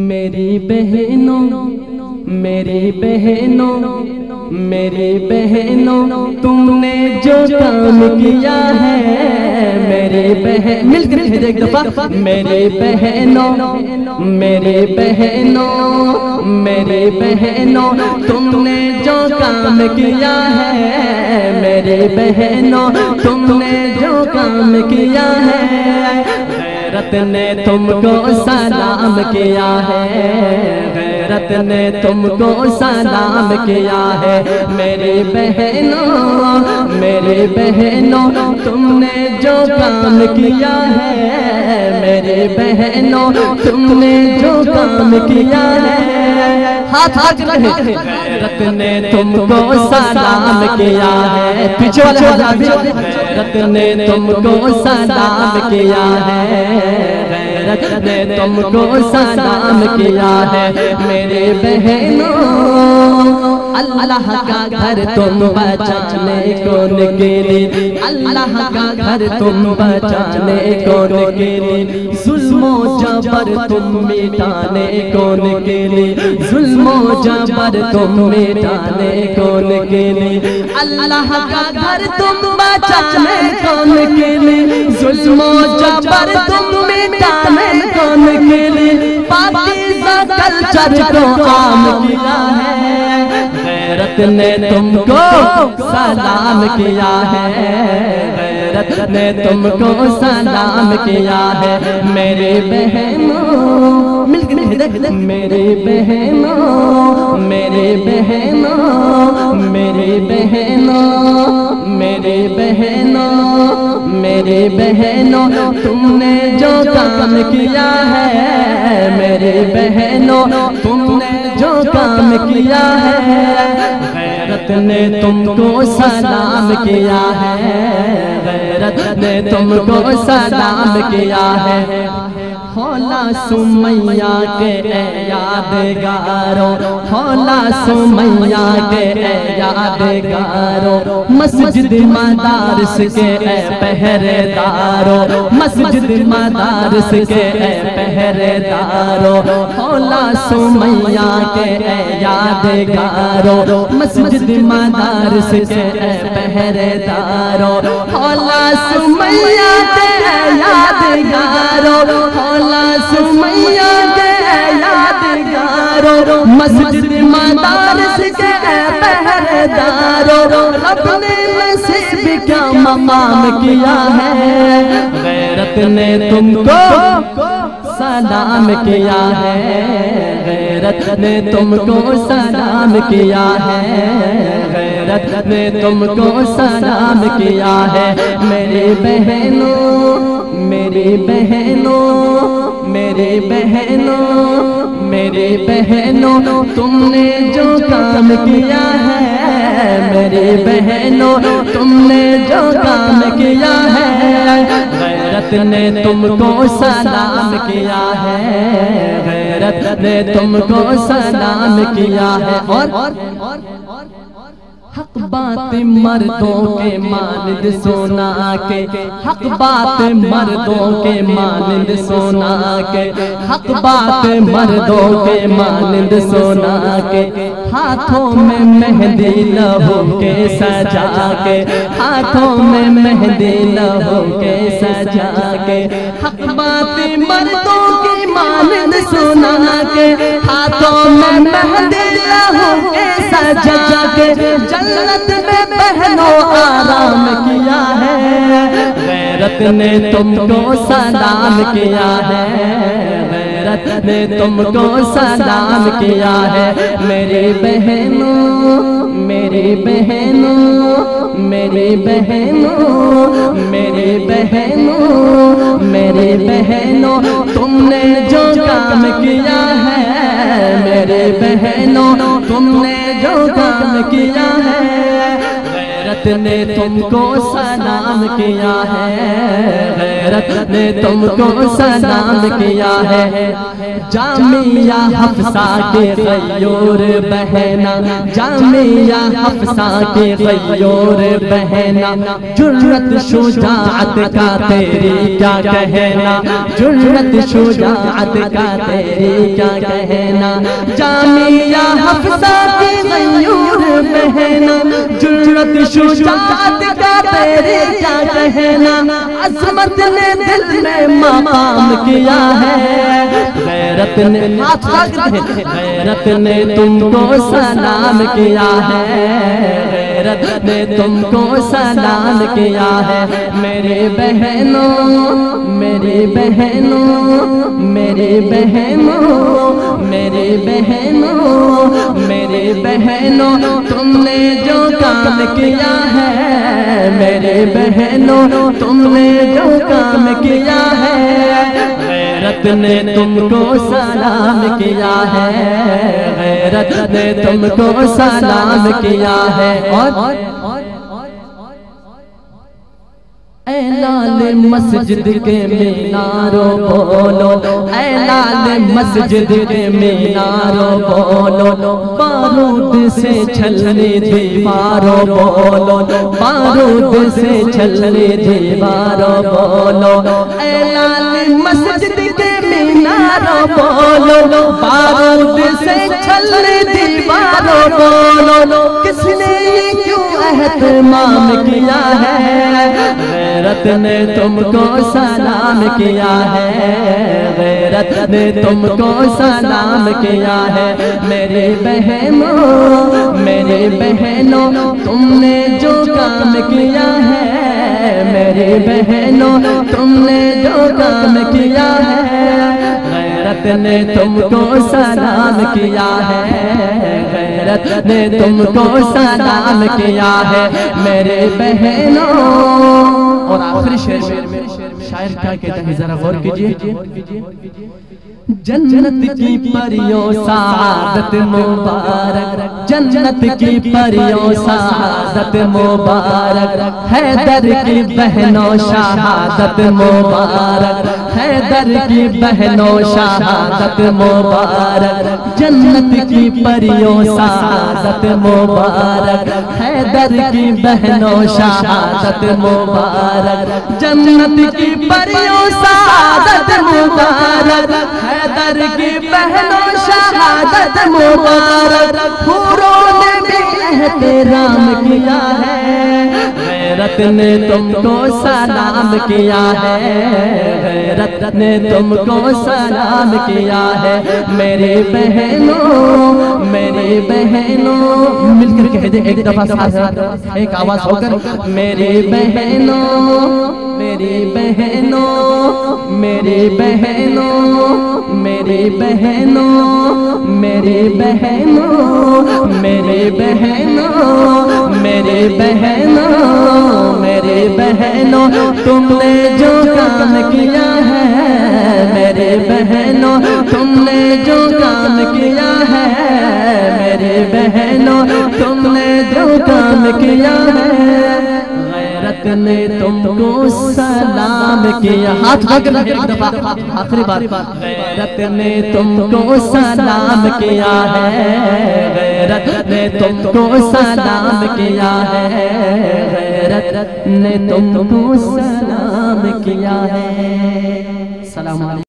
میری بہنوں میری بہنوں میری بہنوں تم نے جو کام کیا ہے، میری بہن مل کر کہہ دے ایک دفعہ، میری بہنوں میری بہنوں میری بہنوں تم نے جو کام کیا ہے، میری بہنوں تم نے جو کام کیا ہے، غیرت نے تم کو سلام کیا ہے، غیرت نے تم کو سلام کیا ہے، میری بہنوں میری بہنوں تم نے جو کام کیا ہے، میری بہنوں تم نے جو کام کیا ہے، ہاتھ ہاتھ رہے، غیرت نے تم کو سلام کیا ہے، پیچھے والے ہاتھ بھی، غیرت نے تم کو سلام کیا ہے، غیرت نے تم کو سلام کیا ہے، میرے بہنوں اللہ کا گھر تم بچانے کو نکلی، اللہ کا گھر تم بچانے کو نکلی، ظلم و جبر تم مٹانے کو نکلی، ظلم و جبر تم مٹانے کو نکلی، اللہ کا گھر تم بچانے کو نکلی، ظلم و جبر تم مٹانے کو نکلی، پاکیزہ کلچر کو عام کیا ہے، غیرت نے تم کو سلام کیا ہے، غیرت نے تم کو سلام کیا ہے، میرے بہنوں مل کے میرے بہنوں میرے بہنوں میرے بہنوں میرے بہنوں میرے بہنوں تم نے جو کام کیا ہے، میرے بہنوں تم نے جو کام کیا ہے، غیرت نے تم کو سلام کیا ہے، غیرت نے تم کو سلام کیا ہے، ہولا سمیہ کے اے یادگاروں، ہولا سمیہ کے اے یادگاروں، مسجد مدارس کے اے پہرے داروں، مسجد مدارس کے اے پہرے داروں، ہولا سمیہ کے اے یادگاروں، مسجد مدارس کے اے پہرے داروں، ہولا سمیہ کے اے یادگاروں، ہولا سمیہ کے اے یادگاروں، مسجد مدارس کے اے پہرے داروں، رب نے نصیب کیا مقام کیا ہے، غیرت نے تم کو سلام کیا ہے، غیرت نے تم کو سلام کیا ہے، غیرت نے تم کو سلام کیا ہے، میری بہنوں میری بہنوں میری بہنوں میری بہنوں تم نے جو کام کیا ہے، میری بہنوں تم نے جو کام کیا ہے، غیرت نے تم کو سلام کیا ہے، غیرت نے تم کو سلام کیا ہے، اور حق بات مردوں کے مانند سونا کے، حق بات مردوں کے مانند سونا کے، حق بات مردوں کے مانند سونا کے، ہاتھوں میں مہندی لہو کے سجا کے، ہاتھوں میں مہندی لہو کے سجا کے، حق بات مردوں کے مانند سونا کے، ہاتھوں میں مہندی لہو کے سجا کے، جنت میں بہنوں آرام کیا ہے، غیرت نے تم کو سلام کیا ہے، غیرت نے تم کو سلام کیا ہے، میری بہنوں میری بہنوں میری بہنوں میری بہنوں میری بہنوں تم نے جو کام کیا ہے، میرے بہنوں تم نے جو کام کیا ہے، غیرت نے تم کو سلام کیا ہے، غیرت نے تم کو سلام کیا ہے۔ جامعہ حفصہ کے غیور بہنا، جامعہ حفصہ کے غیور بہنا، جرأت شجاعت کا تیری کیا کہنا، جرأت شجاعت کا تیری کیا کہنا۔ جامعہ حفصہ کے غیور بہنا، جرأت شجاعت کا تیری کیا کہنا۔ عظمت نے دل میں مقام کیا ہے، غیرت نے غیرت نے تم کو سلام کیا ہے، غیرت نے تم کو سلام کیا ہے۔ میرے بہنوں میری بہنوں میری بہنوں میری بہنوں میری بہنوں، تم نے جو کام کیا ہے، میرے بہنوں تم نے جو کام کیا ہے، غیرت نے تم کو سلام کیا ہے، غیرت نے تم کو سلام کیا ہے۔ اور اے لال مسجد کے میناروں بولو، اے لال مسجد کے میناروں بولو، بارود سے چھلنی دیواروں بولو، بارود سے چھلنی دیواروں بولو، اے لال مسجد کے میناروں بولو، بارود سے چھلنی دیواروں بولو، کس نے یہ کیوں اہتمام کیا ہے، غیرت نے تم کو سلام کیا ہے، غیرت نے تم کو سلام کیا ہے۔ میرے بہنوں میرے بہنوں، تم نے جو کام کیا ہے، میرے بہنوں تم نے جو کام کیا ہے، غیرت نے تم کو سلام کیا ہے، غیرت نے تم کو سلام کیا ہے۔ میرے بہنوں، اور آخری شعر میں شاعر کیا کہتا ہے ذرا غور کیجئے۔ جنت کی پریوں سعادت مبارک، جنت کی پریوں سعادت مبارک، حیدر کی بہنوں شہادت مبارک، حیدر کی بہنوں شہادت مبارک، جنت کی پریوں سعادت مبارک، حیدر کی بہنوں شہادت مبارک، جنت کی پریوں سعادت مبارک، حیدر کی بہنوں شہادت مبارک، حوروں نے بھی احترام کیا ہے، غیرت نے تم کو سلام کیا ہے، غیرت نے تم کو سلام کیا ہے۔ میرے بہنوں میرے بہنوں، مل کر کہہ دے ایک دفعہ ساتھ ایک آواز ہو کر، میرے بہنوں میری بہنوں میری بہنوں میری بہنوں میری بہنوں میری بہنوں میری بہنوں میری بہنوں، تم نے جو کام کیا ہے، میرے بہنوں تم نے جو کام کیا ہے، میرے بہنوں تم نے جو کام کیا ہے، غیرت نے تم کو سلام کیا۔ ہاتھ پکڑ ایک دفعہ آخری بار، غیرت نے تم کو سلام کیا ہے، غیرت نے تم کو سلام کیا ہے، غیرت نے تم کو سلام کیا ہے۔ السلام علیکم۔